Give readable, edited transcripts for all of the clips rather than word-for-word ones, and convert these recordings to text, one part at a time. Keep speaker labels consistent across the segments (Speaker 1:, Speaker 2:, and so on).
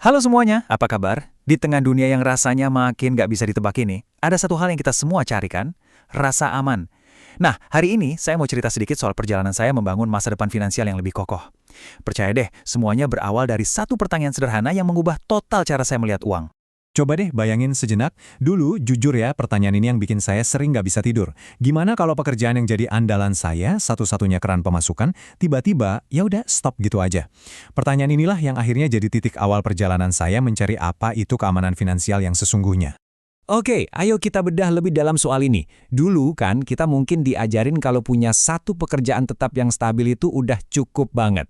Speaker 1: Halo semuanya, apa kabar? Di tengah dunia yang rasanya makin gak bisa ditebak ini, ada satu hal yang kita semua carikan, rasa aman. Nah, hari ini saya mau cerita sedikit soal perjalanan saya membangun masa depan finansial yang lebih kokoh. Percaya deh, semuanya berawal dari satu pertanyaan sederhana yang mengubah total cara saya melihat uang.
Speaker 2: Coba deh bayangin sejenak, dulu jujur ya pertanyaan ini yang bikin saya sering nggak bisa tidur. Gimana kalau pekerjaan yang jadi andalan saya, satu-satunya keran pemasukan, tiba-tiba ya udah stop gitu aja. Pertanyaan inilah yang akhirnya jadi titik awal perjalanan saya mencari apa itu keamanan finansial yang sesungguhnya.
Speaker 3: Oke, ayo kita bedah lebih dalam soal ini. Dulu kan kita mungkin diajarin kalau punya satu pekerjaan tetap yang stabil itu udah cukup banget.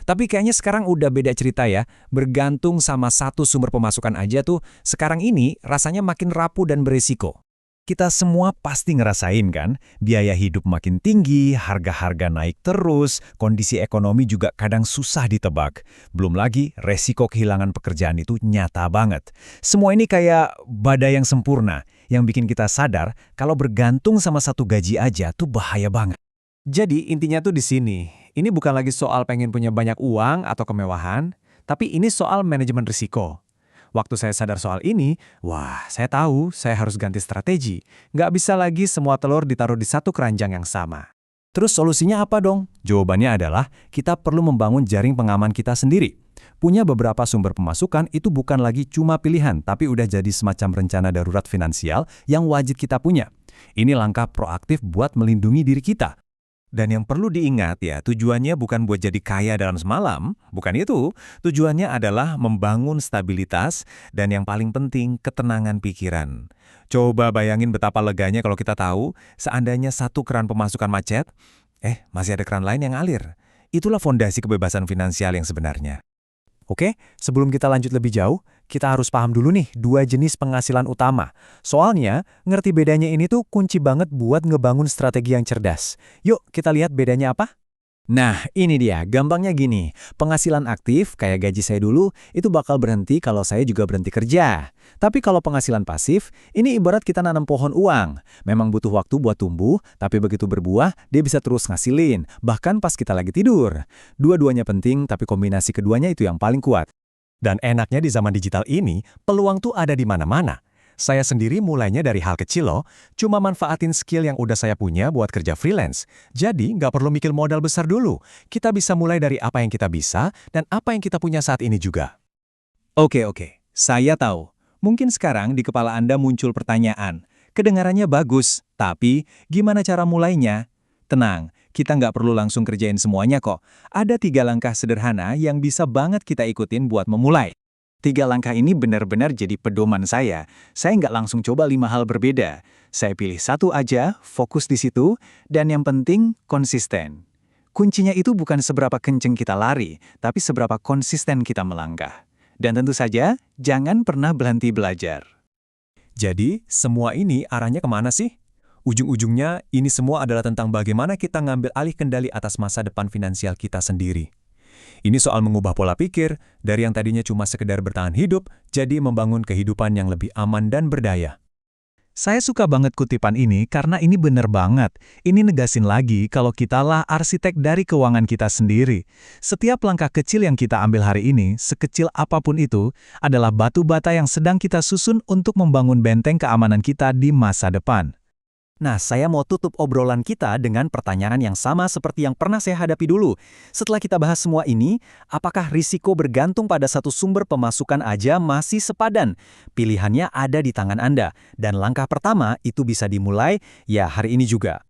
Speaker 3: Tapi kayaknya sekarang udah beda cerita ya. Bergantung sama satu sumber pemasukan aja tuh, sekarang ini rasanya makin rapuh dan berisiko.
Speaker 1: Kita semua pasti ngerasain kan, biaya hidup makin tinggi, harga-harga naik terus, kondisi ekonomi juga kadang susah ditebak. Belum lagi, resiko kehilangan pekerjaan itu nyata banget. Semua ini kayak badai yang sempurna, yang bikin kita sadar kalau bergantung sama satu gaji aja tuh bahaya banget.
Speaker 4: Jadi intinya tuh di sini, ini bukan lagi soal pengen punya banyak uang atau kemewahan, tapi ini soal manajemen risiko. Waktu saya sadar soal ini, wah, saya tahu saya harus ganti strategi. Nggak bisa lagi semua telur ditaruh di satu keranjang yang sama.
Speaker 3: Terus solusinya apa dong? Jawabannya adalah kita perlu membangun jaring pengaman kita sendiri. Punya beberapa sumber pemasukan itu bukan lagi cuma pilihan, tapi udah jadi semacam rencana darurat finansial yang wajib kita punya. Ini langkah proaktif buat melindungi diri kita.
Speaker 1: Dan yang perlu diingat ya, tujuannya bukan buat jadi kaya dalam semalam, bukan itu. Tujuannya adalah membangun stabilitas dan yang paling penting, ketenangan pikiran. Coba bayangin betapa leganya kalau kita tahu, seandainya satu keran pemasukan macet, masih ada keran lain yang ngalir. Itulah fondasi kebebasan finansial yang sebenarnya.
Speaker 4: Oke, sebelum kita lanjut lebih jauh, kita harus paham dulu nih dua jenis penghasilan utama. Soalnya, ngerti bedanya ini tuh kunci banget buat ngebangun strategi yang cerdas. Yuk, kita lihat bedanya apa?
Speaker 3: Nah, ini dia, gampangnya gini. Penghasilan aktif, kayak gaji saya dulu, itu bakal berhenti kalau saya juga berhenti kerja. Tapi kalau penghasilan pasif, ini ibarat kita nanam pohon uang. Memang butuh waktu buat tumbuh, tapi begitu berbuah, dia bisa terus ngasilin, bahkan pas kita lagi tidur. Dua-duanya penting, tapi kombinasi keduanya itu yang paling kuat.
Speaker 2: Dan enaknya di zaman digital ini, peluang tuh ada di mana-mana. Saya sendiri mulainya dari hal kecil loh, cuma manfaatin skill yang udah saya punya buat kerja freelance. Jadi nggak perlu mikir modal besar dulu. Kita bisa mulai dari apa yang kita bisa dan apa yang kita punya saat ini juga.
Speaker 3: Oke, saya tahu. Mungkin sekarang di kepala Anda muncul pertanyaan. Kedengarannya bagus, tapi gimana cara mulainya? Tenang, kita nggak perlu langsung kerjain semuanya kok. Ada 3 langkah sederhana yang bisa banget kita ikutin buat memulai. 3 langkah ini benar-benar jadi pedoman saya. Saya nggak langsung coba 5 hal berbeda. Saya pilih satu aja, fokus di situ, dan yang penting konsisten. Kuncinya itu bukan seberapa kenceng kita lari, tapi seberapa konsisten kita melangkah. Dan tentu saja, jangan pernah berhenti belajar.
Speaker 2: Jadi, semua ini arahnya kemana sih? Ujung-ujungnya, ini semua adalah tentang bagaimana kita ngambil alih kendali atas masa depan finansial kita sendiri. Ini soal mengubah pola pikir, dari yang tadinya cuma sekedar bertahan hidup, jadi membangun kehidupan yang lebih aman dan berdaya.
Speaker 5: Saya suka banget kutipan ini karena ini bener banget. Ini negasin lagi kalau kitalah arsitek dari keuangan kita sendiri. Setiap langkah kecil yang kita ambil hari ini, sekecil apapun itu, adalah batu bata yang sedang kita susun untuk membangun benteng keamanan kita di masa depan.
Speaker 1: Nah, saya mau tutup obrolan kita dengan pertanyaan yang sama seperti yang pernah saya hadapi dulu. Setelah kita bahas semua ini, apakah risiko bergantung pada satu sumber pemasukan aja masih sepadan? Pilihannya ada di tangan Anda, dan langkah pertama itu bisa dimulai ya hari ini juga.